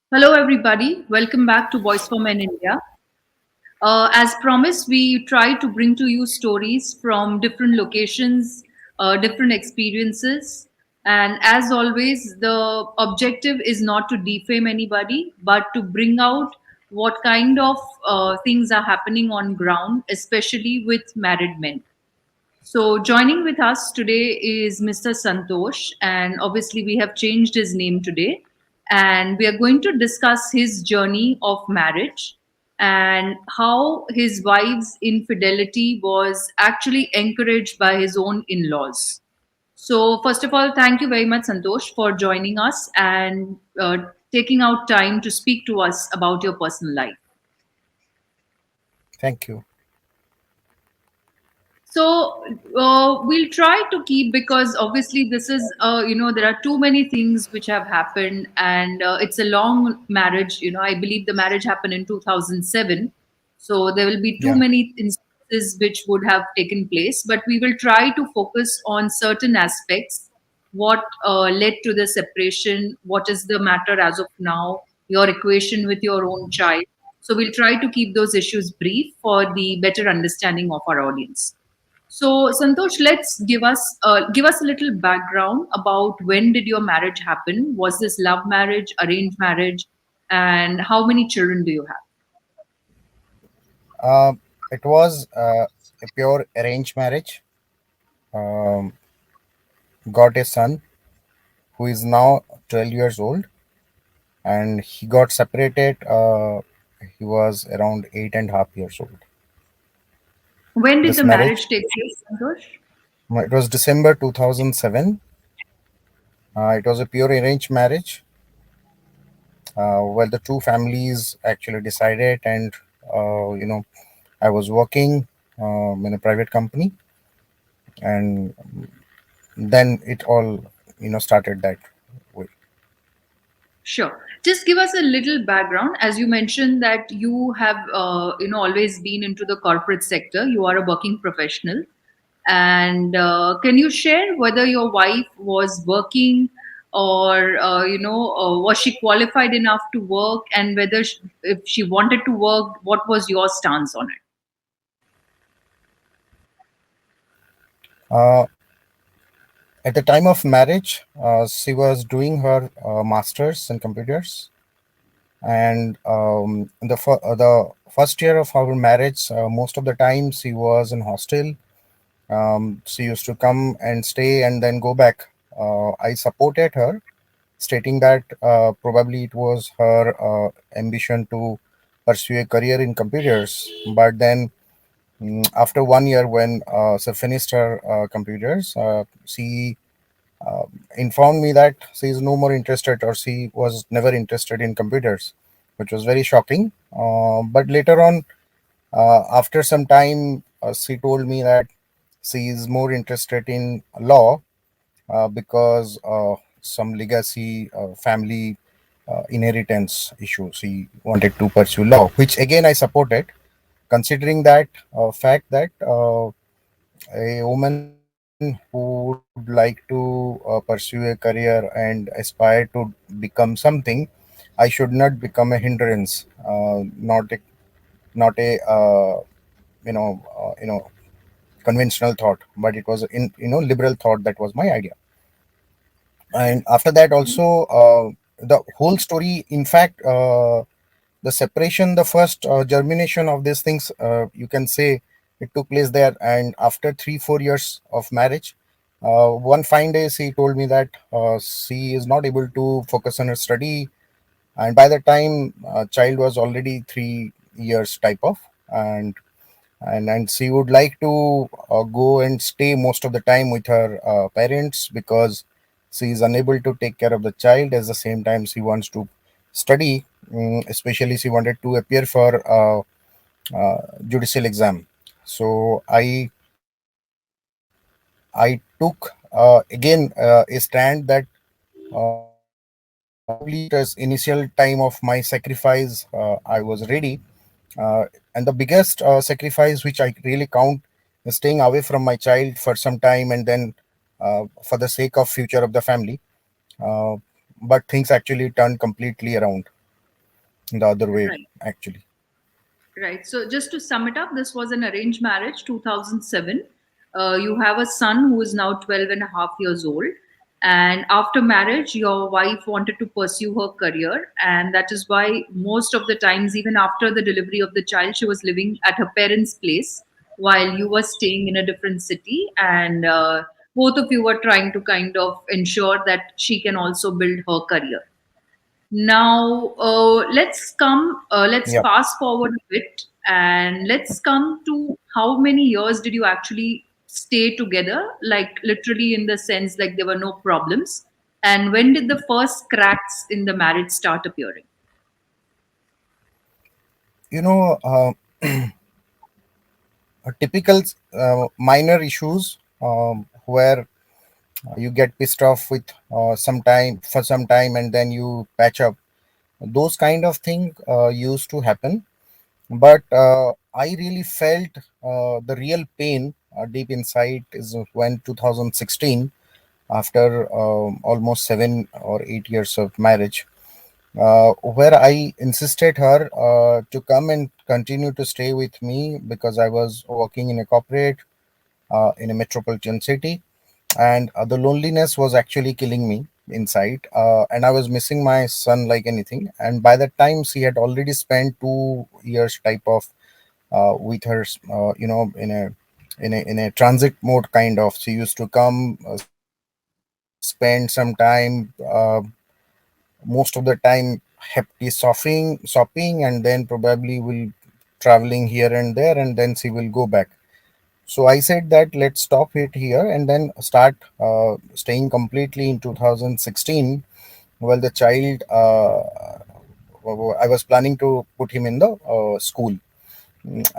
Hello, everybody. Welcome back to Voice for Men India. As promised, we try to bring to you stories from different locations, different experiences. And as always, the objective is not to defame anybody, but to bring out what kind of things are happening on ground, especially with married men. So, joining with us today is Mr. Santosh, and obviously, we have changed his name today. And we are going to discuss his journey of marriage and how his wife's infidelity was actually encouraged by his own in laws. So, first of all, thank you very much, Santosh, for joining us and taking out time to speak to us about your personal life. Thank you. So we'll try to keep because obviously this is there are too many things which have happened and it's a long marriage. I believe the marriage happened in 2007, so there will be too Yeah. many instances which would have taken place. But we will try to focus on certain aspects. What led to the separation? What is the matter as of now? Your equation with your own child. So we'll try to keep those issues brief for the better understanding of our audience. So, Santosh, let's give us a little background about when did your marriage happen? Was this love marriage, arranged marriage, and how many children do you have? It was a pure arranged marriage. Um, got a son who is now 12 years old, and he got separated. He was around 8.5 years old. When did the This marriage marriage, take place, Santosh? it was December 2007. It was a pure arranged marriage. Well, the two families actually decided, and I was working in a private company, and then it all started that way. Sure. Just give us a little background. As you mentioned that you have, always been into the corporate sector. You are a working professional. And can you share whether your wife was working or, was she qualified enough to work and whether if she wanted to work, what was your stance on it? uh, at the time of marriage, she was doing her masters in computers, and the first year of our marriage, most of the time she was in hostel. She used to come and stay and then go back. I supported her, stating that probably it was her ambition to pursue a career in computers. But then, after 1 year, when she finished her computers, she informed me that she is no more interested, or she was never interested in computers, which was very shocking. But later on, after some time, she told me that she is more interested in law, because some legacy, family inheritance issues. He wanted to pursue law, which again I supported, considering that fact that a woman who would like to pursue a career and aspire to become something, I should not become a hindrance. Not a conventional thought, but it was in liberal thought. That was my idea. And after that also, the whole story, in fact, the separation, the first germination of these things, you can say, it took place there. And after 3-4 years of marriage, one fine day she told me that she is not able to focus on her study, and by the time child was already 3 years type of, and she would like to go and stay most of the time with her parents, because she is unable to take care of the child. At the same time, she wants to study. Especially she wanted to appear for judicial exam. So I took again a stand that probably as initial time of my sacrifice, I was ready. And the biggest sacrifice which I really count is staying away from my child for some time, and then for the sake of future of the family. uh, but things actually turned completely around. in the other way, Right. actually. Right. So just to sum it up, this was an arranged marriage, 2007. You have a son who is now 12 and a half years old. And after marriage, your wife wanted to pursue her career. And that is why most of the times, even after the delivery of the child, she was living at her parents' place while you were staying in a different city. And both of you were trying to kind of ensure that she can also build her career. Now, let's Yeah. fast forward a bit and let's come to how many years did you actually stay together? Like, literally, in the sense, like, there were no problems. And when did the first cracks in the marriage start appearing? You know, a typical minor issues where you get pissed off with some time for some time, and then you patch up. Those kind of thing used to happen, but I really felt the real pain deep inside is when 2016, after almost 7 or 8 years of marriage, where I insisted her to come and continue to stay with me because I was working in a corporate in a metropolitan city, and the loneliness was actually killing me inside, and I was missing my son like anything. And by that time, she had already spent 2 years type of with her, in a transit mode kind of. She used to come, spend some time, most of the time happily shopping, and then probably will traveling here and there, and then she will go back. So I said that let's stop it here and then start staying completely in 2016. Well, the child, I was planning to put him in the school.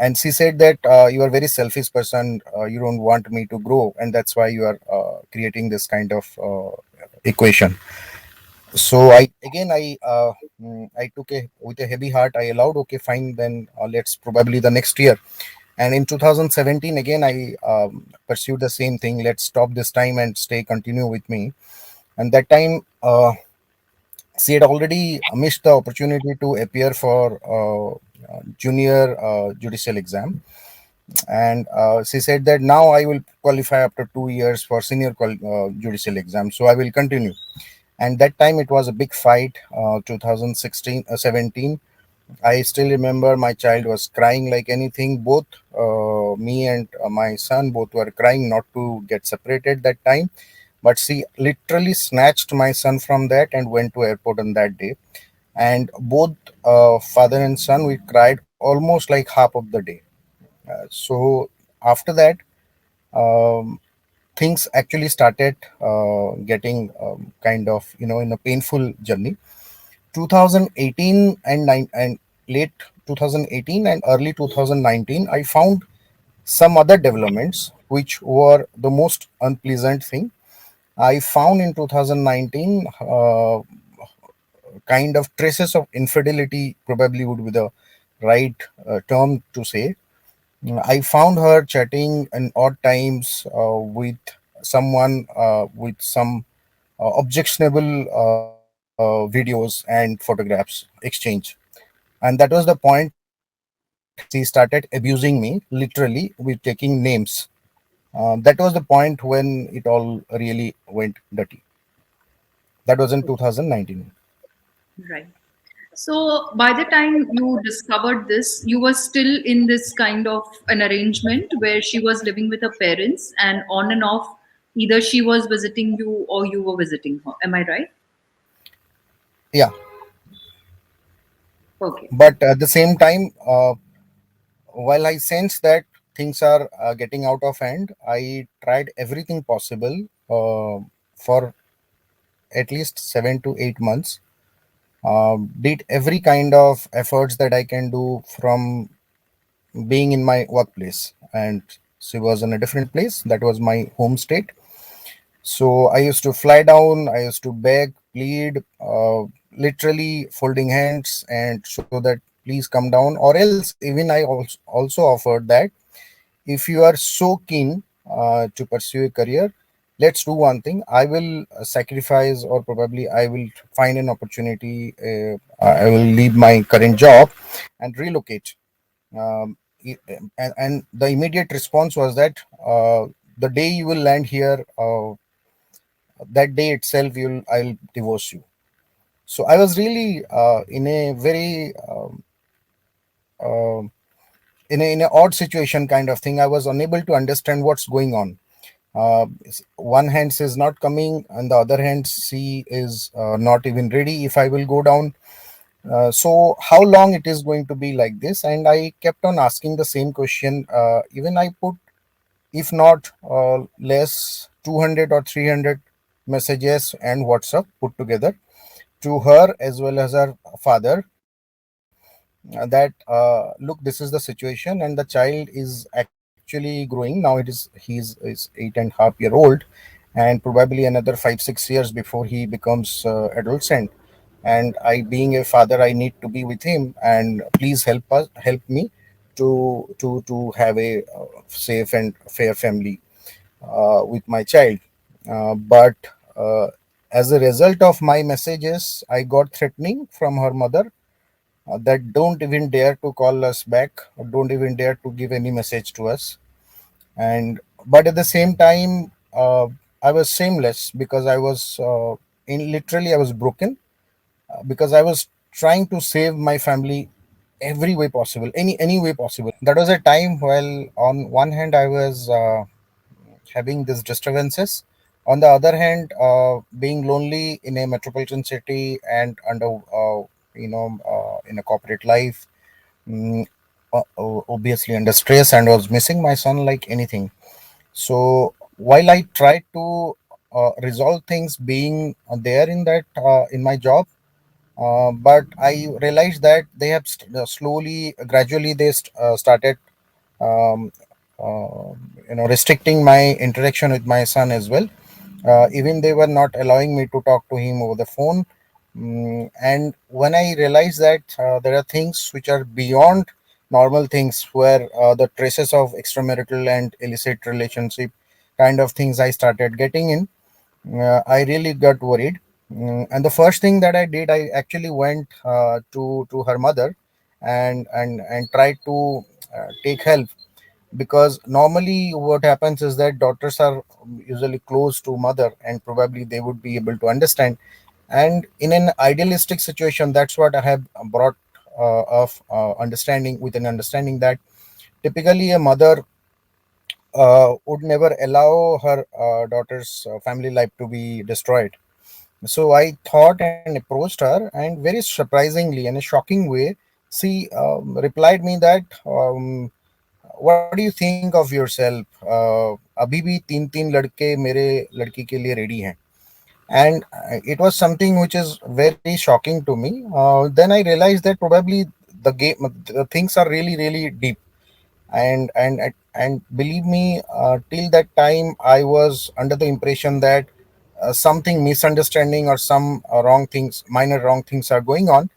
And she said that you are very selfish person. You don't want me to grow, and that's why you are creating this kind of equation. So I took a with a heavy heart. I allowed, okay, fine, then let's probably the next year. And in 2017, again, I pursued the same thing. Let's stop this time and stay continue with me. And that time, she had already missed the opportunity to appear for junior judicial exam. And she said that now I will qualify after 2 years for senior judicial exam. So I will continue. And that time it was a big fight, 2016, 17. I still remember my child was crying like anything. Both me and my son both were crying not to get separated that time. But she literally snatched my son from that and went to airport on that day. And both father and son, we cried almost like half of the day. So after that, um, things actually started getting kind of, in a painful journey. 2018 and late 2018 and early 2019, I found some other developments which were the most unpleasant thing. I found in 2019 kind of traces of infidelity, probably would be the right term to say. I found her chatting in odd times with someone with some objectionable videos and photographs exchange. And that was the point she started abusing me, literally, with taking names. That was the point when it all really went dirty. That was in 2019. Right. So by the time you discovered this, you were still in this kind of an arrangement where she was living with her parents and on and off, either she was visiting you or you were visiting her. Am I right? Yeah, Okay. but at the same time, while I sense that things are getting out of hand, I tried everything possible for at least 7 to 8 months. Did every kind of efforts that I can do from being in my workplace. And she was in a different place. That was my home state. So I used to fly down, I used to beg, plead, literally folding hands and show that please come down. Or else, even I also offered that if you are so keen to pursue a career, let's do one thing. I will sacrifice, or probably I will find an opportunity. I will leave my current job and relocate. And the immediate response was that the day you will land here, that day itself, I'll divorce you. So I was really in a very um in a odd situation kind of thing. I was unable to understand what's going on. One hand is not coming, and the other hand C is not even ready. If I will go down, so how long it is going to be like this? And I kept on asking the same question. Even I put, if not less, 200 or 300 messages and WhatsApp put together to her as well as her father, that look, this is the situation, and the child is actually growing now. He's 8.5 year old, and probably another 5 6 years before he becomes adolescent. And I, being a father, I need to be with him, and please help me to have a safe and fair family with my child. But uh, as a result of my messages, I got threatening from her mother, that don't even dare to call us back, or don't even dare to give any message to us. And but at the same time, I was shameless, because I was in literally, I was broken, because I was trying to save my family every way possible, any way possible. That was a time while on one hand I was having these disturbances, on the other hand being lonely in a metropolitan city and under in a corporate life. mm, Obviously under stress, and was missing my son like anything. So while I tried to resolve things being there in that in my job, but I realized that they have slowly, gradually, they started, um, uh, restricting my interaction with my son as well. Even they were not allowing me to talk to him over the phone. And when I realized that there are things which are beyond normal things, where the traces of extramarital and illicit relationship kind of things I started getting in, I really got worried. And the first thing that I did, I actually went to her mother, and tried to take help, because normally what happens is that daughters are usually close to mother, and probably they would be able to understand. And in an idealistic situation, that's what I have brought of understanding, with an understanding that typically a mother would never allow her daughter's family life to be destroyed. So I thought and approached her, and very surprisingly, in a shocking way, she replied me that, what do you think of yourself? अभी भी तीन तीन लड़के मेरे लड़की के लिए ready हैं. And it was something which is very shocking to me. Then I realized that probably the things are really really deep. And believe me, till that time I was under the impression that something misunderstanding, or some wrong things, minor wrong things are going on.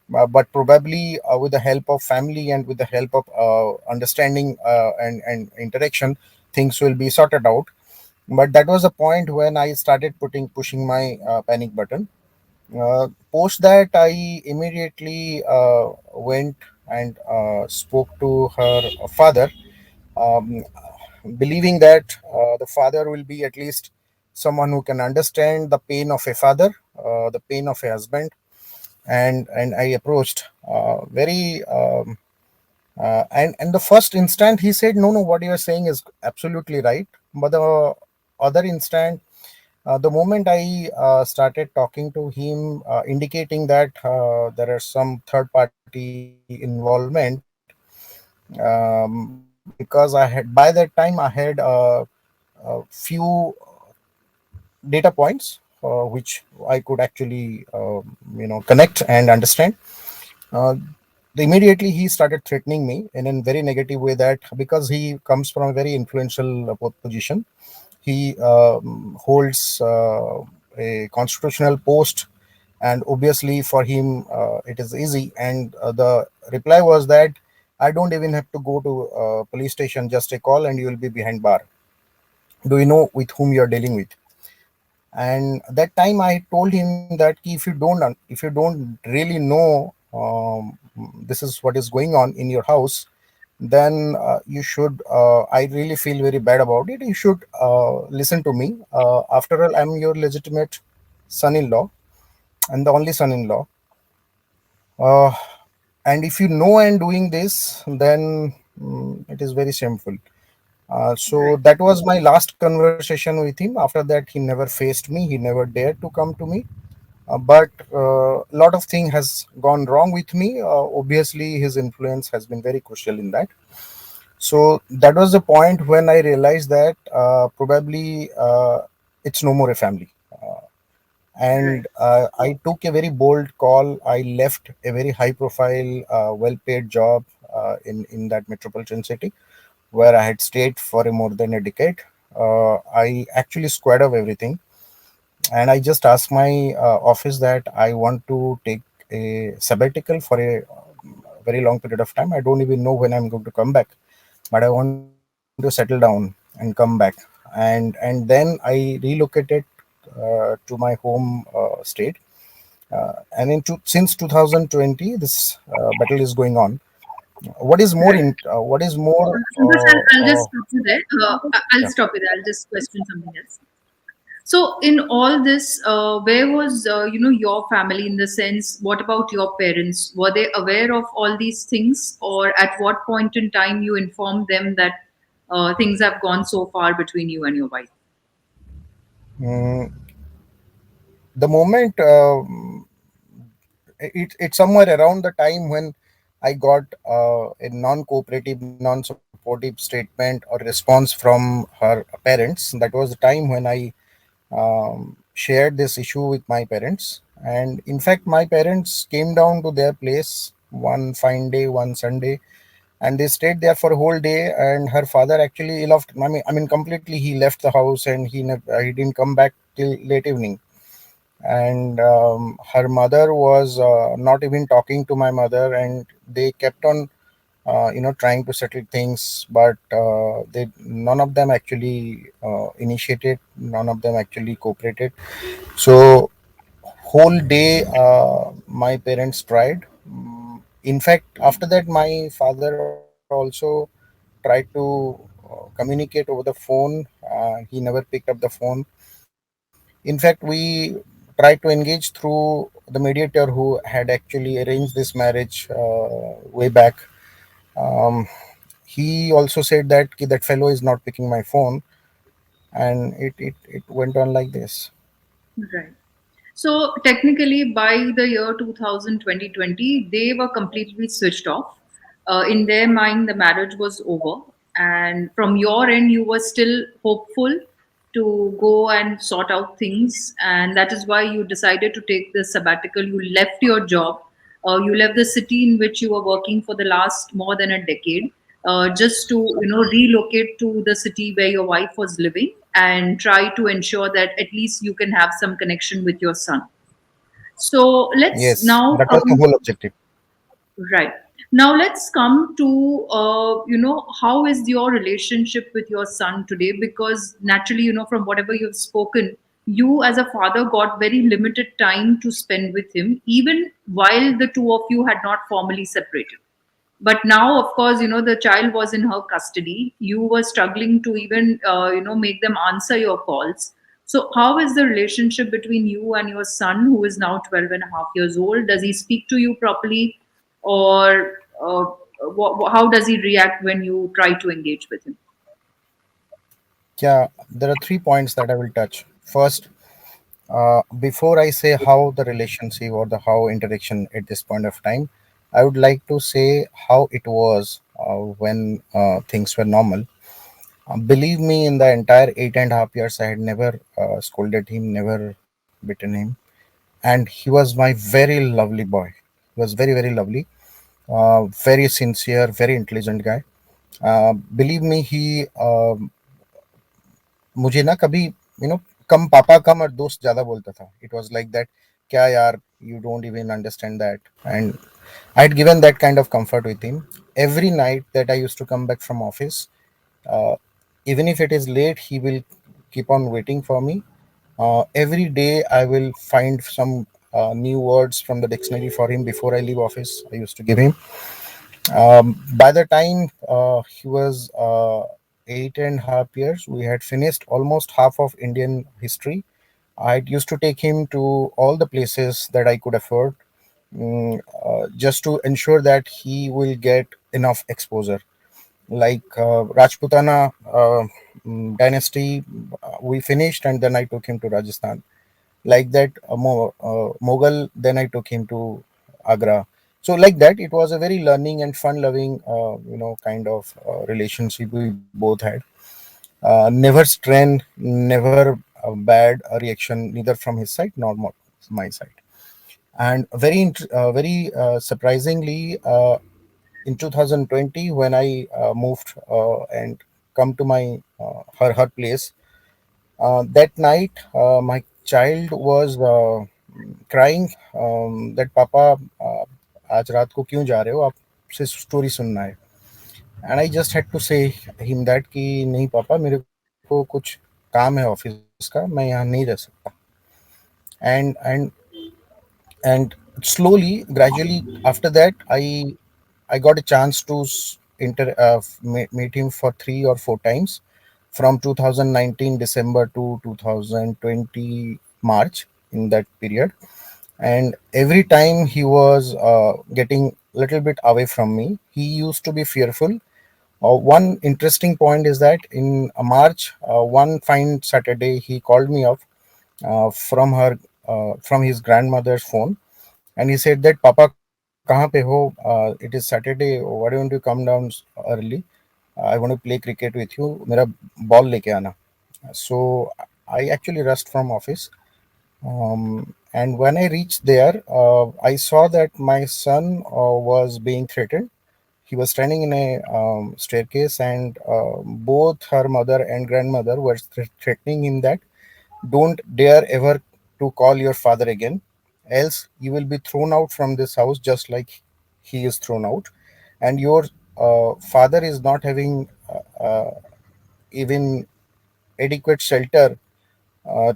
But probably with the help of family, and with the help of understanding and interaction, things will be sorted out. But that was the point when I started pushing my panic button. Post that, I immediately went and spoke to her father, um, believing that the father will be at least someone who can understand the pain of a father, the pain of a husband. And I approached very and the first instant he said, no, no, what you are saying is absolutely right. But the other instant, the moment I started talking to him, indicating that there are some third party involvement, because I had, by that time I had a few data points which I could actually connect and understand. uh, Immediately he started threatening me in a very negative way, that because he comes from a very influential position, he holds a constitutional post, and obviously for him it is easy. And the reply was that I don't even have to go to police station, just a call and you will be behind bar. Do you know with whom you are dealing with? And that time I told him that ki if you don't really know this is what is going on in your house, then you should I really feel very bad about it. You should listen to me. After all, I'm your legitimate son-in-law and the only son-in-law. uh, and if you know I'm doing this, then it is very shameful. So Right. that was my last conversation with him. After that, he never faced me. He never dared to come to me. But a lot of thing has gone wrong with me. Obviously, his influence has been very crucial in that. So that was the point when I realized that probably it's no more a family. Right. And I took a very bold call. I left a very high profile, well paid job in that metropolitan city where I had stayed for a more than a decade. I actually squared off everything, and I just asked my office that I want to take a sabbatical for a very long period of time. I don't even know when I'm going to come back, but I want to settle down and come back. And then I relocated to my home state. And since 2020, this battle is going on. Right. What is more Santosh, I'll just stop you there. I'll yeah. stop you there. I'll just question something else. So, in all this, where was your family in the sense? What about your parents? Were they aware of all these things, or at what point in time you informed them that things have gone so far between you and your wife? Mm, the moment it's somewhere around the time when I got a non-cooperative, non-supportive statement or response from her parents. That was the time when I shared this issue with my parents. And in fact, my parents came down to their place one fine day, one Sunday, and they stayed there for a whole day. And her father actually left. I mean, completely he left the house, and he didn't come back till late evening. And her mother was not even talking to my mother, and they kept on trying to settle things, but they none of them actually initiated, none of them actually cooperated. So whole day my parents tried. In fact, after that my father also tried to communicate over the phone. He never picked up the phone. In fact, we tried to engage through the mediator who had actually arranged this marriage way back. Um, he also said that that fellow is not picking my phone, and it went on like this. Right. So technically, by the year 2020, they were completely switched off. In their mind, the marriage was over, and from your end, you were still hopeful to go and sort out things, and that is why you decided to take the sabbatical. You left your job, you left the city in which you were working for the last more than a decade, just to relocate to the city where your wife was living and try to ensure that at least you can have some connection with your son. So let's Yes, now that was the come. whole objective. Right. Now let's come to how is your relationship with your son today? Because naturally, from whatever you've spoken, you as a father got very limited time to spend with him, even while the two of you had not formally separated. But now, of course, the child was in her custody. You were struggling to even make them answer your calls. So how is the relationship between you and your son, who is now 12 and a half years old? Does he speak to you properly, or how does he react when you try to engage with him? Yeah, there are 3 points that I will touch. First, before I say how the relationship or the how interaction at this point of time, I would like to say how it was when things were normal. Believe me, in the entire 8.5 years, I had never scolded him, never beaten him, and he was my very lovely boy. He was very, very lovely, very sincere, very intelligent guy. Believe me, he मुझे ना कभी कम पापा कम और दोस्त ज्यादा बोलता था. It was like that. क्या यार, you don't even understand that. And I had given that kind of comfort with him. Every night that I used to come back from office, uh, Even if it is late, he will keep on waiting for me. Every day I will find some new words from the dictionary for him before I leave office. I used to give him. By the time he was 8.5 years, we had finished almost half of Indian history. I used to take him to all the places that I could afford, just to ensure that he will get enough exposure. Like Rajputana dynasty, we finished, and then I took him to Rajasthan. Like that, Mughal, then I took him to Agra. So like that, it was a very learning and fun-loving, kind of relationship we both had. Never strain, never bad reaction, neither from his side nor my side. And very surprisingly, in 2020, when I moved and come to my her place, that night my child was crying that Papa, आज रात को क्यों जा रहे हो, आपसे story सुनना है. And I just had to say him that कि नहीं पापा, मेरे को कुछ काम है ऑफिस का, मैं यहाँ नहीं रह सकता. And and slowly, gradually, after that, I got a chance to meet him for 3 or 4 times from 2019 December to 2020 March, in that period. And every time he was getting little bit away from me, he used to be fearful. One interesting point is that in March, one fine Saturday, he called me up from his grandmother's phone, and he said that Papa, kahan pe ho? It is Saturday. Why don't you come down early? I want to play cricket with you. Mera ball leke aana. So I actually rushed from office. And when I reached there, I saw that my son was being threatened. He was standing in a staircase, and both her mother and grandmother were threatening him that don't dare ever to call your father again, else you will be thrown out from this house just like he is thrown out. And your father is not having even adequate shelter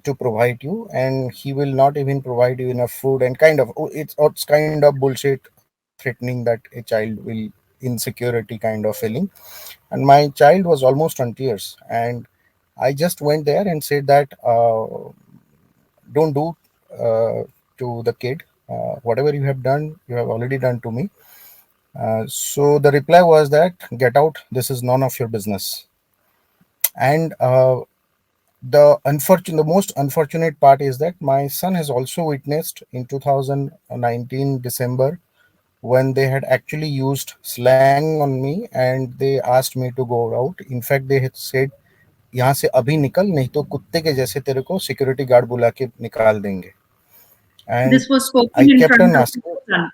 to provide you, and he will not even provide you enough food, and kind of, it's kind of bullshit threatening that a child will insecurity kind of feeling. And my child was almost on tears, and I just went there and said that don't do to the kid whatever you have done, you have already done to me. So the reply was that get out, this is none of your business. And the most unfortunate part is that my son has also witnessed in 2019 December, when they had actually used slang on me and they asked me to go out. In fact, they had said, यहाँ से अभी निकल, नहीं तो कुत्ते के जैसे तेरे को सिक्योरिटी गार्ड बुला के निकाल देंगे. And This was I spoken in kept on front of asking. your son.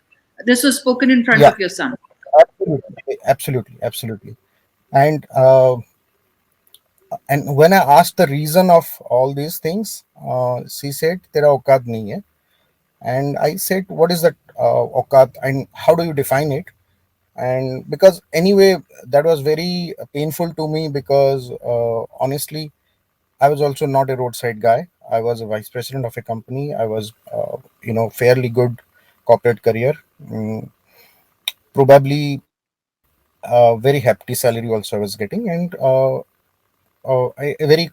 This was spoken in front Yeah, of your son. absolutely. And when I asked the reason of all these things, she said, "तेरा औकात नहीं है." And I said, "What is that औकात, and how do you define it?" And because anyway, that was very painful to me, because honestly, I was also not a roadside guy. I was a vice president of a company. I was, fairly good corporate career. Mm, Probably very hefty salary also I was getting, and a very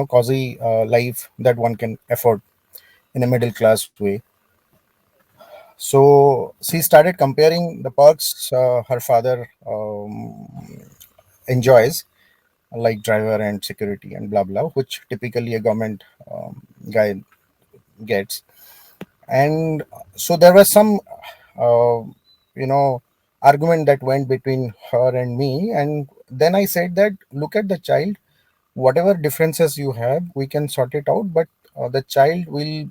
cozy life that one can afford in a middle class way. So she started comparing the perks her father enjoys, like driver and security and blah blah, which typically a government guy gets. And so there was some uh, you know argument that went between her and me. And then I said that, look at the child, whatever differences you have, we can sort it out, but the child will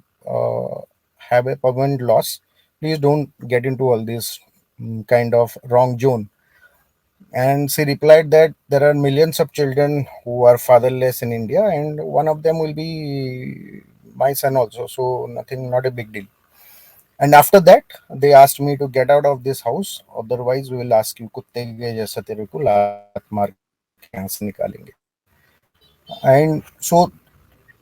have a permanent loss. Please don't get into all this kind of wrong zone. And she replied that there are millions of children who are fatherless in India, and one of them will be my son also. So nothing, not a big deal. And after that, they asked me to get out of this house. Otherwise, we will ask you, कुत्ते के जैसा तेरे को लात मार के यहाँ से निकालेंगे. And so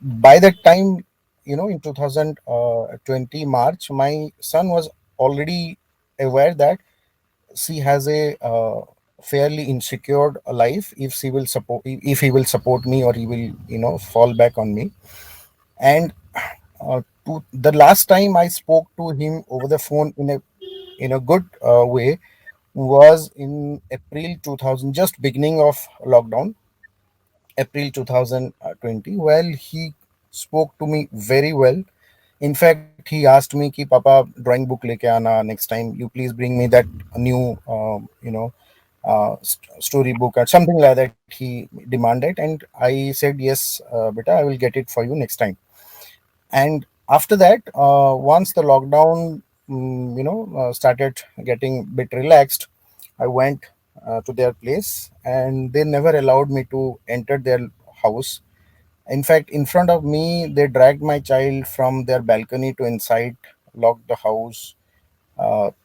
by that time, in 2020 March, my son was already aware that she has a fairly insecure life if she will support, if he will support me, or he will fall back on me. And the last time I spoke to him over the phone in a good way was in April 2000, just beginning of lockdown, April 2020. Well, he spoke to me very well. In fact, he asked me कि पापा drawing book लेके आना next time. You please bring me that new story book or something like that. He demanded, and I said yes, beta, I will get it for you next time. And after that, once the lockdown started getting a bit relaxed, I went to their place, and they never allowed me to enter their house. In fact, in front of me, they dragged my child from their balcony to inside, locked the house,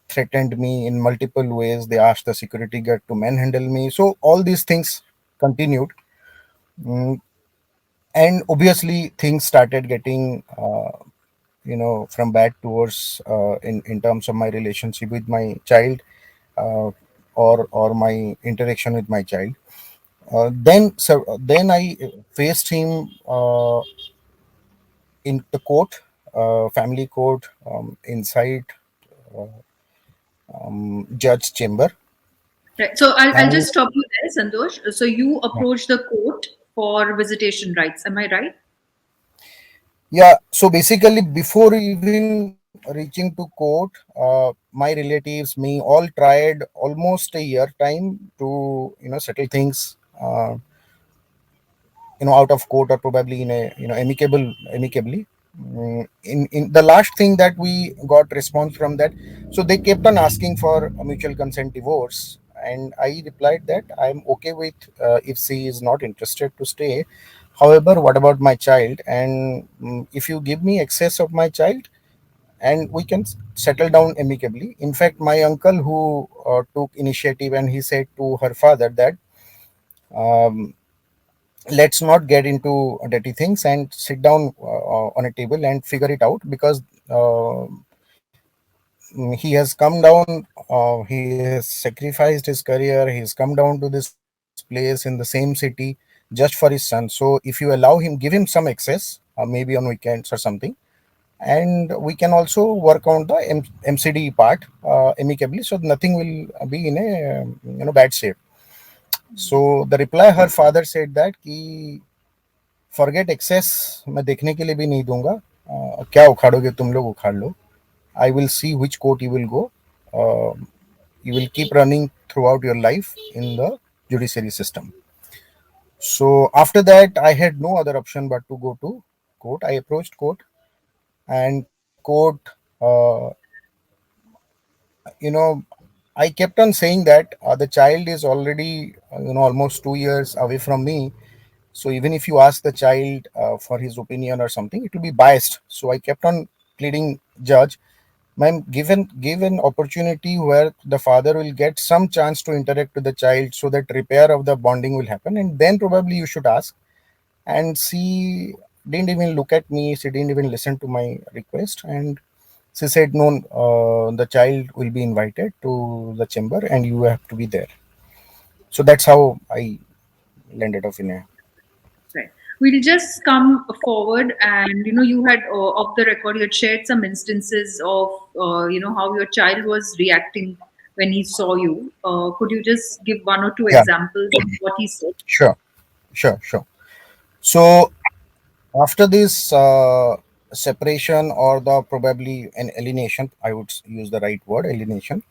threatened me in multiple ways. They asked the security guard to manhandle me. So all these things continued. Mm, and obviously things started getting from bad towards, in terms of my relationship with my child, uh, or my interaction with my child. Then I faced him in the court, family court, inside judge chamber. Right. So I'll And just stop you there, Santosh. So you yeah, approached the court for visitation rights. Am I right? yeah, so basically before even reaching to court, my relatives, me, all tried almost a year time to settle things, out of court, or probably in a amicably. In the last thing that we got response from that, so they kept on asking for a mutual consent divorce, and I replied that I'm okay with, if she is not interested to stay. However, what about my child? And if you give me access of my child, and we can settle down amicably. In fact, my uncle who took initiative, and he said to her father that, um, let's not get into dirty things and sit down on a table and figure it out, because he has come down, he has sacrificed his career, he's come down to this place in the same city just for his son. So if you allow him, give him some access, maybe on weekends or something, and we can also work on the MCD part amicably, so nothing will be in a bad shape. So the reply her father said that कि forget access मैं देखने के लिए भी नहीं दूंगा, क्या उखाड़ोगे तुम लोग उखाड़ लो, I will see which court you will go, you will keep running throughout your life in the judiciary system. So after that, I had no other option but to go to court. I approached court, and court, uh, you know, I kept on saying that the child is already, almost 2 years away from me. So even if you ask the child for his opinion or something, it will be biased. So I kept on pleading, judge, ma'am, given opportunity where the father will get some chance to interact with the child, so that repair of the bonding will happen, and then probably you should ask. And she didn't even look at me. She didn't even listen to my request, and she said, no, the child will be invited to the chamber, and you have to be there. So that's how I landed off in a. Right. We'll just come forward, and you had off the record, you had shared some instances of how your child was reacting when he saw you. Could you just give one or two Yeah, examples of what he said? sure, sure. So after this separation, or the probably an alienation, I would use the right word, alienation.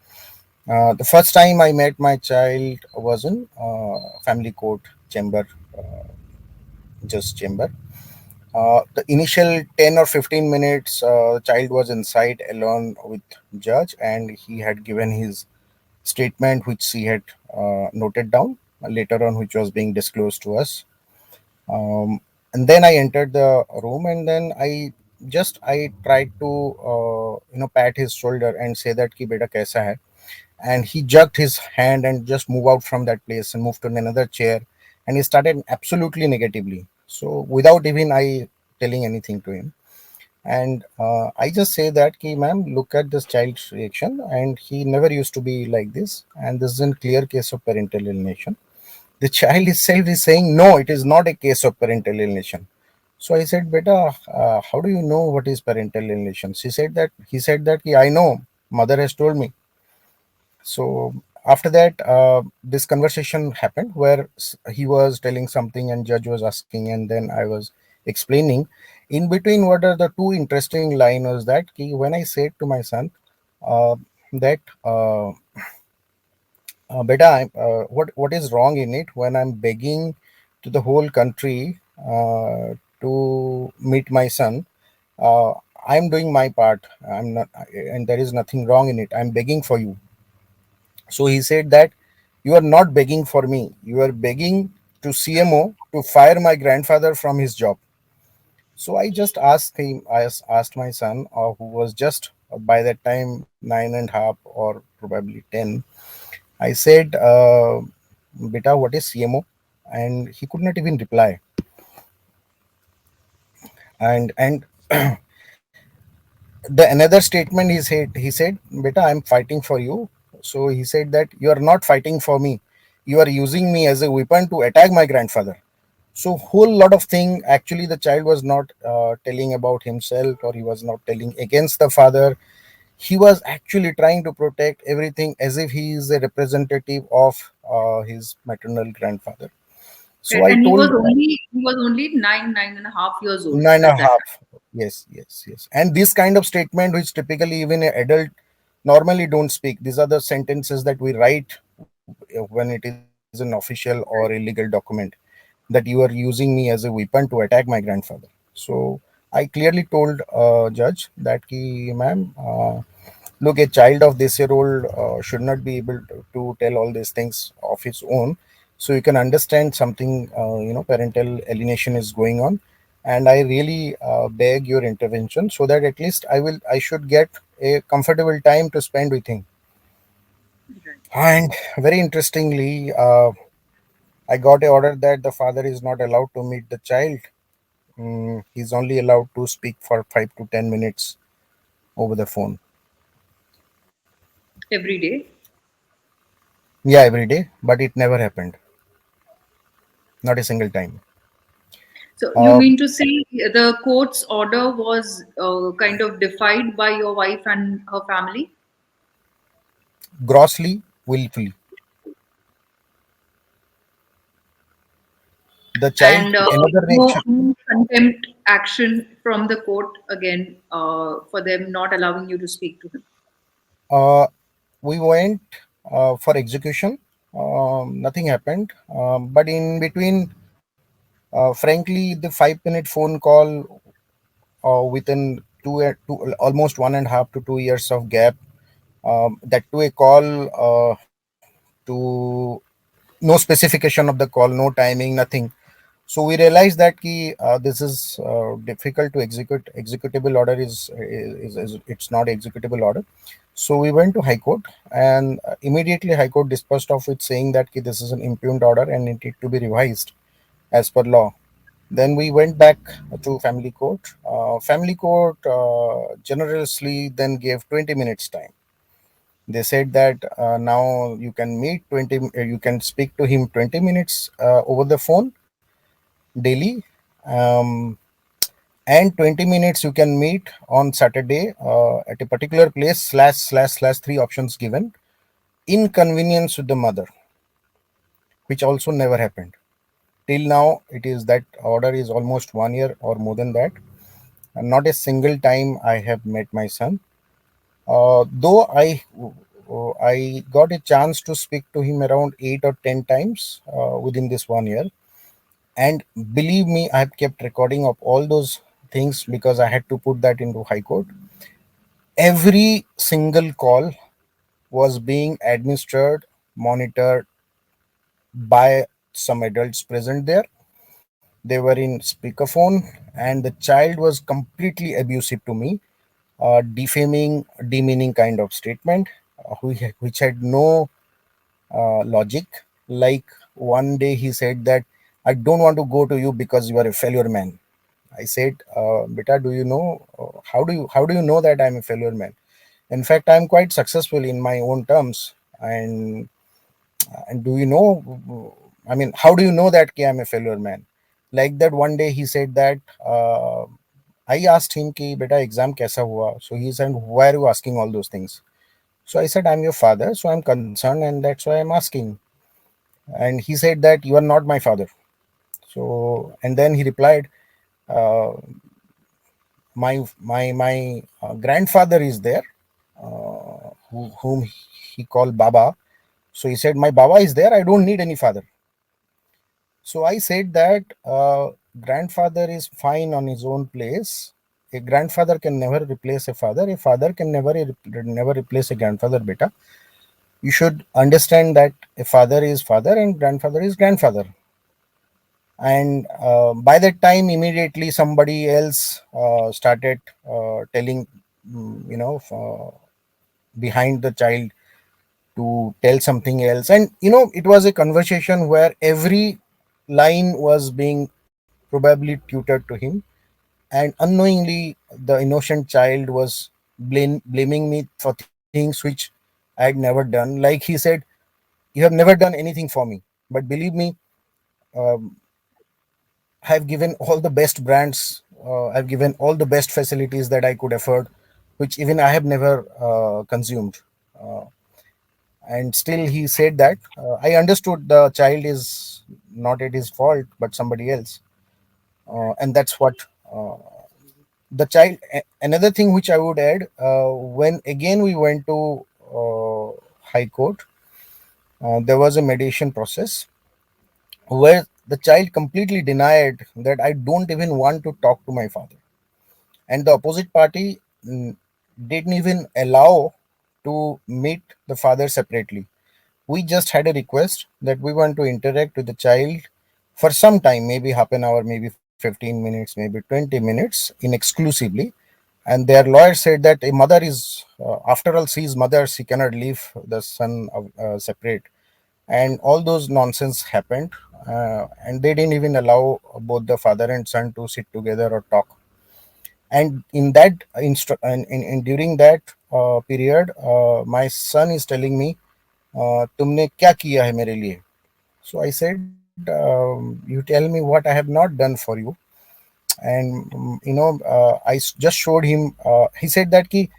The first time I met my child was in family court chamber, just chamber. The initial 10 or 15 minutes, the child was inside alone with judge, and he had given his statement, which he had noted down later on, which was being disclosed to us. um, and then I entered the room, and then I tried to pat his shoulder and say that ki beta kaisa hai. And he jerked his hand and just moved out from that place and moved to another chair, and he started absolutely negatively. So without even I telling anything to him, and I just say that, "Ki, ma'am, look at this child's reaction, and he never used to be like this, and this is a clear case of parental alienation." The child itself is saying, "No, it is not a case of parental alienation." So I said, "Beta, how do you know what is parental alienation?" He said that, "Ki, I know, mother has told me." So after that, this conversation happened where he was telling something and judge was asking, and then I was explaining. In between, what are the two interesting line was that, ki, when I said to my son uh, that beta, what is wrong in it when I'm begging to the whole country to meet my son? uh, I'm doing my part. I'm not, and there is nothing wrong in it. I'm begging for you. So he said that, "You are not begging for me. You are begging to CMO to fire my grandfather from his job." So I just asked him, asked my son, who was just by that time 9.5 or probably 10. I said, "Beta, what is CMO?" And he could not even reply. And the another statement he said, "Beta, I'm fighting for you." So he said that, "You are not fighting for me. You are using me as a weapon to attack my grandfather." So whole lot of thing, actually the child was not telling about himself, or he was not telling against the father. He was actually trying to protect everything as if he is a representative of his maternal grandfather. So I And he was told, only 9.5 years old nine and at a that half. time. Yes, yes, yes. And this kind of statement, which typically even an adult normally don't speak. These are the sentences that we write when it is an official or illegal document, that you are using me as a weapon to attack my grandfather. So I clearly told judge that, ki, ma'am, look, a child of this year old should not be able to tell all these things of his own. So you can understand something, parental alienation is going on. And I really beg your intervention, so that at least I should get a comfortable time to spend with him. Right. And very interestingly, I got a order that the father is not allowed to meet the child. He's only allowed to speak for 5 to 10 minutes over the phone. Every day. Yeah, every day, but it never happened. Not a single time. So you Uh, mean to say the court's order was kind of defied by your wife and her family? Grossly, willfully. The child, And another no, reaction. no contempt action from the court again for them not allowing you to speak to him. Uh, we went for execution. Nothing happened. But in between, frankly, the 5 minute phone call within almost 1.5 to 2 years of gap, that to a call to no specification of the call, no timing, nothing. So we realized that this is difficult to execute. Executable order is it's not executable order. So we went to high court, and immediately high court disposed of it, saying that this is an impugned order and it need to be revised as per law. Then we went back to family court. Family court generously then gave 20 minutes time. They said that now you can meet 20, you can speak to him 20 minutes over the phone daily, um, and 20 minutes you can meet on Saturday at a particular place, slash three options given. Inconvenience with the mother, which also never happened till now. It is that order is almost 1 year or more than that, and not a single time I have met my son. Though I got a chance to speak to him around 8 or 10 times within this 1 year. And believe me, I have kept recording of all those things because I had to put that into high court. Every single call was being administered, monitored by some adults present there. They were in speakerphone, and the child was completely abusive to me, defaming, demeaning kind of statement, which had no logic. Like one day he said that, I don't want to go to you because you are a failure man. I said, beta, do you know, how do you know that I'm a failure man? In fact, I'm quite successful in my own terms. And and do you know, I mean, how do you know that ki I'm a failure man? Like that, one day he said that, I asked him ki beta exam kaisa hua. So he said, why are you asking all those things? So I said, I'm your father, so I'm concerned, and that's why I'm asking. And he said that you are not my father. So, and then he replied, uh, my grandfather is there, whom he called Baba. So he said, my Baba is there. I don't need any father. So I said that, grandfather is fine on his own place. A grandfather can never replace a father. A father can never replace a grandfather. Beta, you should understand that a father is father and grandfather is grandfather. And by that time, immediately somebody else started telling, behind the child to tell something else. And it was a conversation where every line was being probably tutored to him. And unknowingly, the innocent child was blaming me for things which I had never done. Like he said, you have never done anything for me, but believe me, um, I've given all the best brands, I've given all the best facilities that I could afford, which even I have never consumed. Uh, and still he said that, I understood the child is not at his fault, but somebody else. And that's what, uh, the child. Another thing which I would add, when again we went to High Court, there was a mediation process where the child completely denied that I don't even want to talk to my father. And the opposite party, didn't even allow to meet the father separately. We just had a request that we want to interact with the child for some time, maybe half an hour, maybe 15 minutes, maybe 20 minutes, in exclusively. And their lawyer said that a mother is, after all, she is mother, she cannot leave the son separate. And all those nonsense happened, and they didn't even allow both the father and son to sit together or talk. And in that during that period, my son is telling me, तुमने क्या किया है मेरे लिए? So I said, you tell me what I have not done for you. And just showed him. He said that ki,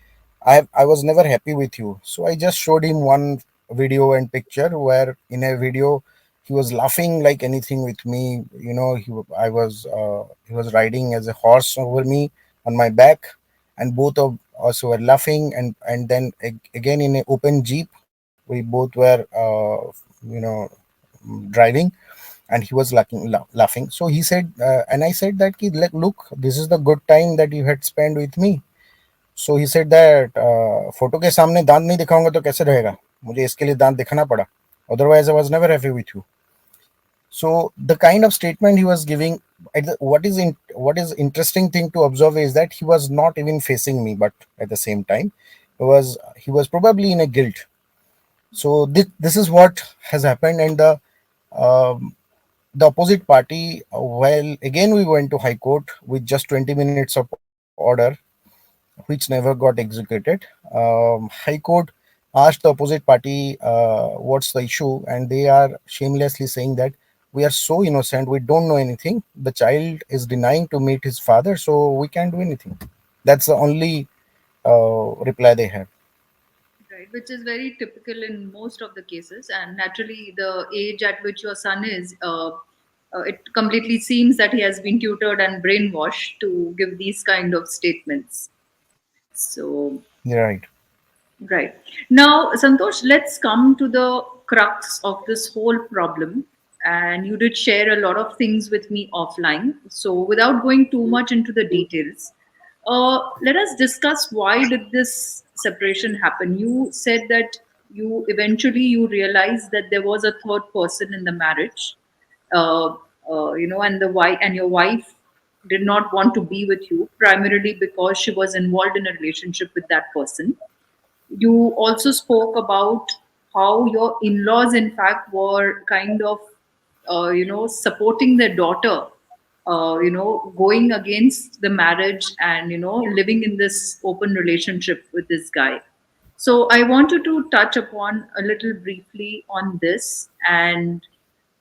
I was never happy with you. So I just showed him one video and picture where in a video he was laughing like anything with me. He was riding as a horse over me on my back, and both of us were laughing. And then again in an open jeep, we both were, driving, and he was laughing. So he said, and I said that ki, look, this is the good time that you had spent with me. So he said that, photo के सामने दांत नहीं दिखाऊंगा तो कैसे रहेगा? मुझे इसके लिए दांत दिखाना पड़ा. Otherwise, I was never happy with you. So the kind of statement he was giving, what is interesting thing to observe is that he was not even facing me, but at the same time, he was probably in a guilt. So this is what has happened. And um, the opposite party, well, again we went to High Court with just 20 minutes of order, which never got executed. High Court asked the opposite party, what's the issue, and they are shamelessly saying that we are so innocent, we don't know anything. The child is denying to meet his father, so we can't do anything. That's the only reply they have. Right, which is very typical in most of the cases. And naturally, the age at which your son is, it completely seems that he has been tutored and brainwashed to give these kind of statements. So, Right. right. Now, Santosh, let's come to the crux of this whole problem. And you did share a lot of things with me offline. So, without going too much into the details, let us discuss why did this separation happen. You said that you realized that there was a third person in the marriage, uh, and the wife and your wife did not want to be with you primarily because she was involved in a relationship with that person. You also spoke about how your in-laws in fact were kind of supporting their daughter, going against the marriage and living in this open relationship with this guy. So I wanted to touch upon a little briefly on this. And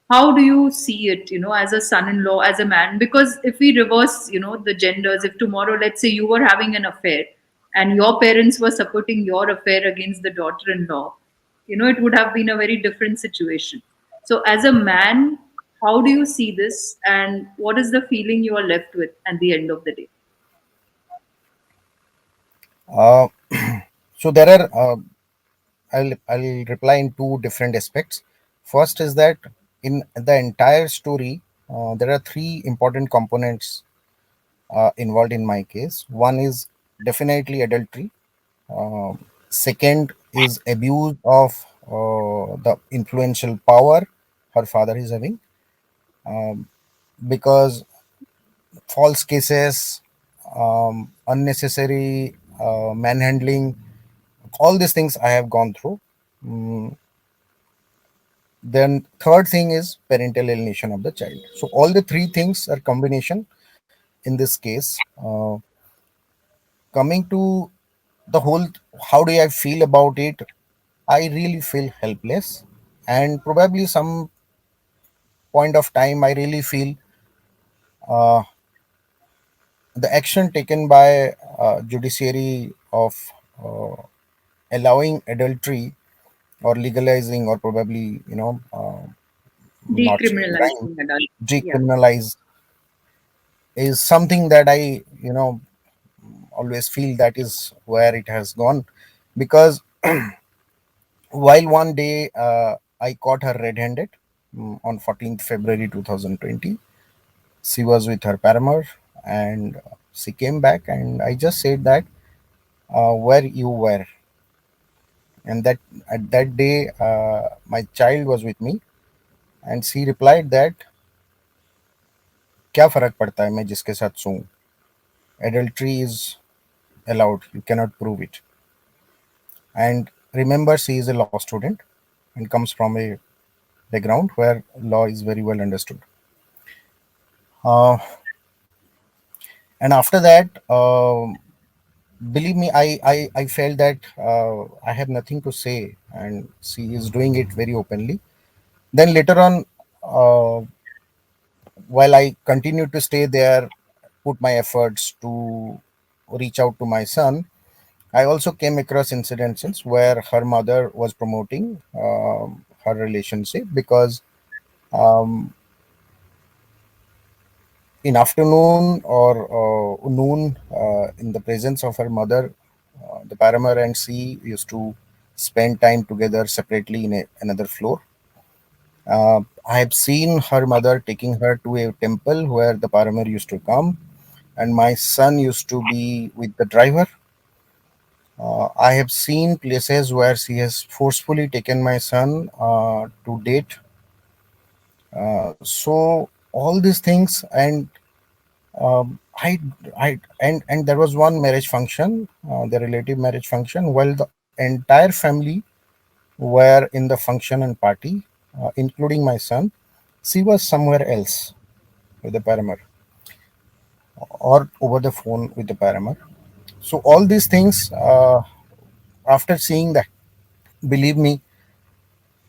how do you see it, as a son-in-law, as a man? Because if we reverse, the genders, if tomorrow, let's say, you were having an affair and your parents were supporting your affair against the daughter-in-law, it would have been a very different situation. So as a man, how do you see this, and what is the feeling you are left with at the end of the day? Uh, so there are I'll reply in two different aspects. First is that in the entire story, there are three important components involved in my case. One is definitely adultery. Second is abuse of the influential power her father is having, because false cases, unnecessary manhandling, all these things I have gone through. Then third thing is parental alienation of the child. So all the three things are combination in this case. Coming to the whole, how do I feel about it? I really feel helpless, and probably some point of time I really feel the action taken by judiciary of uh, allowing adultery or legalizing or probably not saying crime, Decriminalizing adult. Yeah. decriminalize, is something that I always feel that is where it has gone. Because while one day I caught her red-handed, on 14th February 2020. She was with her paramour, and she came back, and I just said that, where you were. And that at that day, my child was with me, and she replied that, क्या फर्क पड़ता है मैं जिसके साथ सोऊं, adultery is allowed, you cannot prove it. And remember, she is a law student and comes from a background where law is very well understood. uh, and after that, believe me, I felt that I have nothing to say, and she is doing it very openly. Then later on, uh, while I continued to stay there, put my efforts to reach out to my son, I also came across incidences where her mother was promoting her relationship, because in afternoon or noon, in the presence of her mother, the paramour and she used to spend time together separately in another floor. I have seen her mother taking her to a temple where the paramour used to come, and my son used to be with the driver. I have seen places where she has forcefully taken my son to date. So all these things, and and there was one marriage function, the relative marriage function, while the entire family were in the function and party, including my son. She was somewhere else with the paramour, or over the phone with the paramour. So all these things, after seeing that, believe me,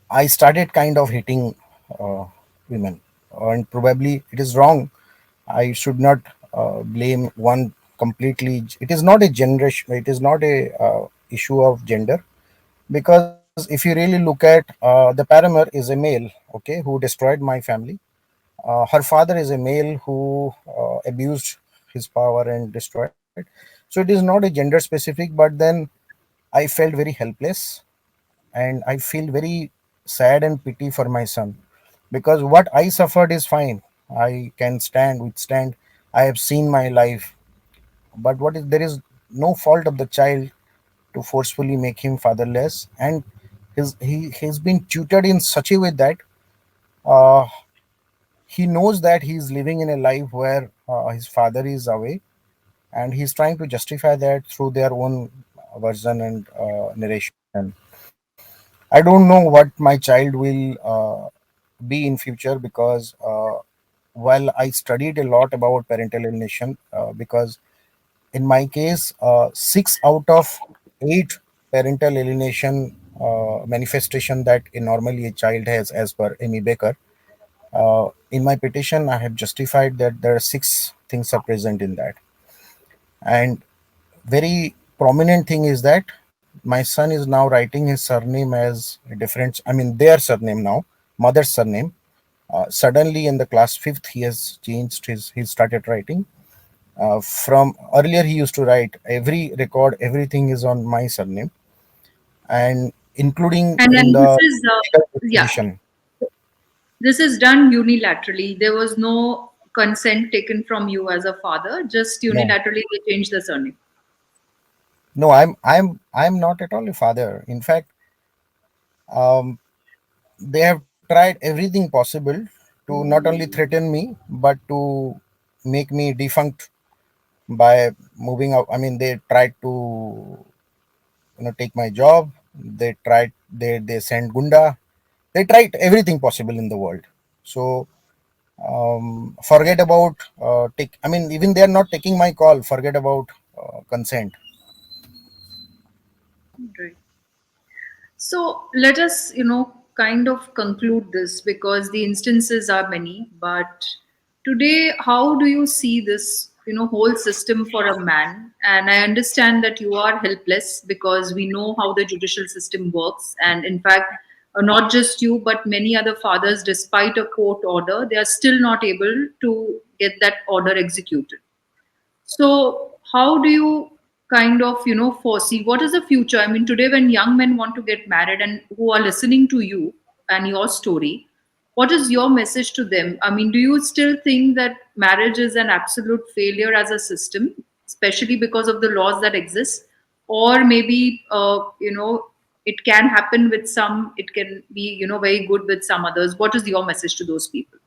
I started kind of hating uh, women, and probably it is wrong. I should not blame one completely. It is not a generation. It is not a issue of gender, because if you really look at, the paramour is a male, okay, who destroyed my family. Her father is a male who abused his power and destroyed. So it is not a gender specific, but then I felt very helpless, and I feel very sad and pity for my son, because what I suffered is fine. I can withstand. I have seen my life, but what is there is no fault of the child to forcefully make him fatherless, and he's been tutored in such a way that uh, he knows that he's living in a life where his father is away, and he's trying to justify that through their own version and narration. I don't know what my child will be in future, because while I studied a lot about parental alienation, because in my case, 6 out of 8 parental alienation manifestation that normally a child has, as per Amy Baker. In my petition, I have justified that there are 6 things are present in that, and very prominent thing is that my son is now writing his surname as a different. I mean, their surname now, mother's surname. Suddenly, in the class fifth, he has changed his. He started writing. From earlier, he used to write every record, everything is on my surname, and including And in then this the is, legal yeah, disposition. this is done unilaterally. There was no consent taken from you as a father. Just No, unilaterally, they changed the surname. no, I'm not at all a father. In fact, um, they have tried everything possible to not only threaten me but to make me defunct by moving out. I mean, they tried to take my job. They sent gunda. They tried everything possible in the world. So forget about take. I mean, even they are not taking my call. Forget about consent. Right. So let us, kind of conclude this because the instances are many. But today, how do you see this, whole system for a man? And I understand that you are helpless because we know how the judicial system works. And in fact, not just you, but many other fathers, despite a court order, they are still not able to get that order executed. So, how do you kind of, foresee what is the future? I mean, today when young men want to get married and who are listening to you and your story, what is your message to them? I mean, do you still think that marriage is an absolute failure as a system, especially because of the laws that exist? Or maybe, it can happen with some, it can be, very good with some others. What is your message to those people?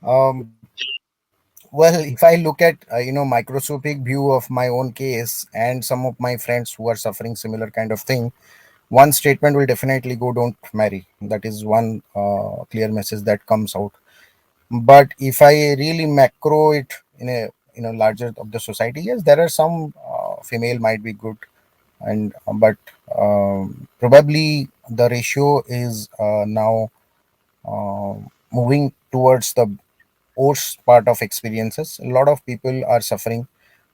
Um, well, if I look at microscopic view of my own case and some of my friends who are suffering similar kind of thing, one statement will definitely go: don't marry. That is one clear message that comes out. But if I really macro it in a larger of the society, yes, there are some female might be good, and but probably the ratio is now moving towards the worst part of experiences. A lot of people are suffering.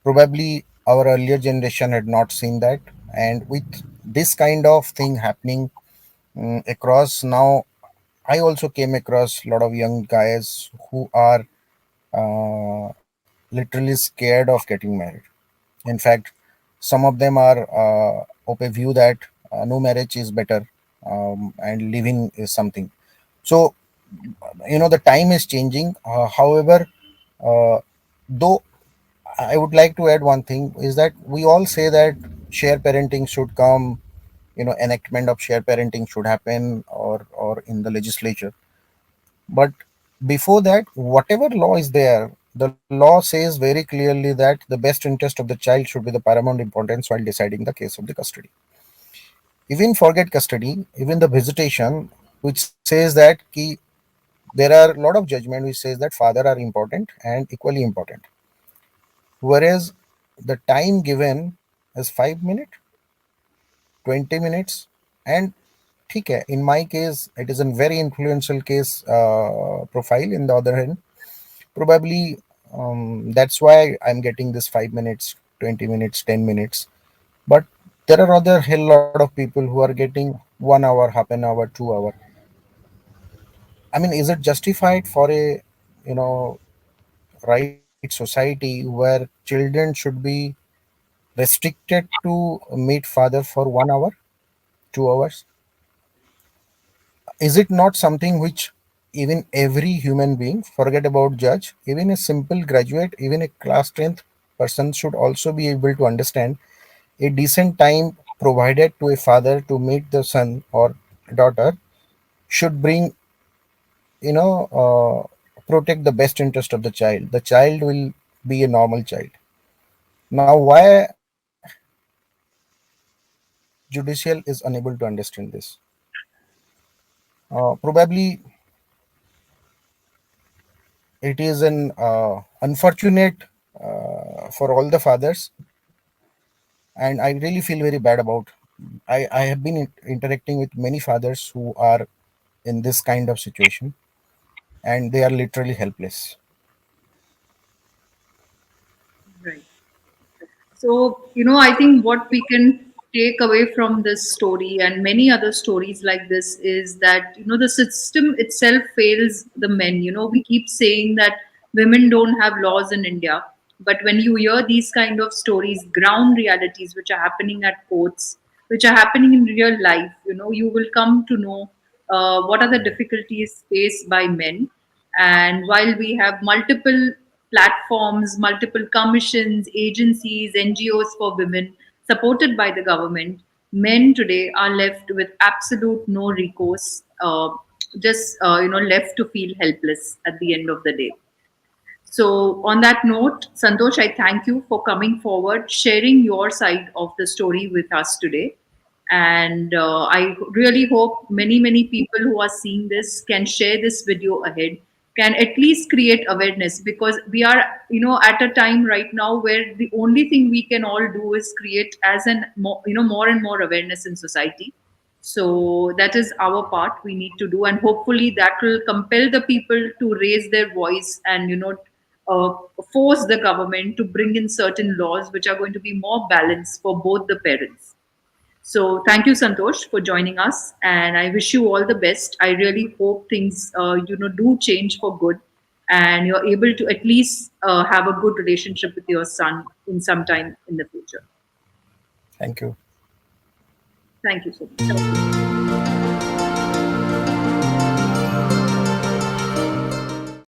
Probably our earlier generation had not seen that, and with this kind of thing happening across now, I also came across a lot of young guys who are literally scared of getting married. In fact, some of them are of a view that no marriage is better, and living is something. So, the time is changing. However, uh, though I would like to add one thing is that we all say that share parenting should come, enactment of share parenting should happen, or in the legislature. But before that, whatever law is there, the law says very clearly that the best interest of the child should be the paramount importance while deciding the case of the custody. Even forget custody, even the visitation, which says that there are a lot of judgment which says that father are important and equally important, whereas the time given is 5 minutes, 20 minutes, and ठीक in my case it is a very influential case profile. In the other hand, probably that's why I'm getting this 5 minutes, 20 minutes, 10 minutes. But there are other hell lot of people who are getting 1 hour, half an hour, 2 hour. I mean, is it justified for a you know right society where children should be restricted to meet father for 1 hour, 2 hours? Is it not something which even every human being, forget about judge, even a simple graduate, even a class 10th person should also be able to understand a decent time provided to a father to meet the son or daughter should bring, protect the best interest of the child. The child will be a normal child. Now, why judicial is unable to understand this? Probably it is an unfortunate for all the fathers, and I really feel very bad about. I have been interacting with many fathers who are in this kind of situation, and they are literally helpless. Right. So, I think what we can take away from this story and many other stories like this is that, the system itself fails the men. We keep saying that women don't have laws in India. But when you hear these kind of stories, ground realities which are happening at courts, which are happening in real life, you will come to know what are the difficulties faced by men. And while we have multiple platforms, multiple commissions, agencies, NGOs for women supported by the government, men today are left with absolute no recourse, just left to feel helpless at the end of the day. So, on that note, Santosh, I thank you for coming forward, sharing your side of the story with us today. And I really hope many, many people who are seeing this can share this video ahead, can at least create awareness, because we are, at a time right now where the only thing we can all do is create as an more, more and more awareness in society. So that is our part we need to do, and hopefully that will compel the people to raise their voice and uh, force the government to bring in certain laws which are going to be more balanced for both the parents. So thank you, Santosh, for joining us, and I wish you all the best. I really hope things do change for good, and you're able to at least have a good relationship with your son in some time in the future. Thank you. Thank you so much.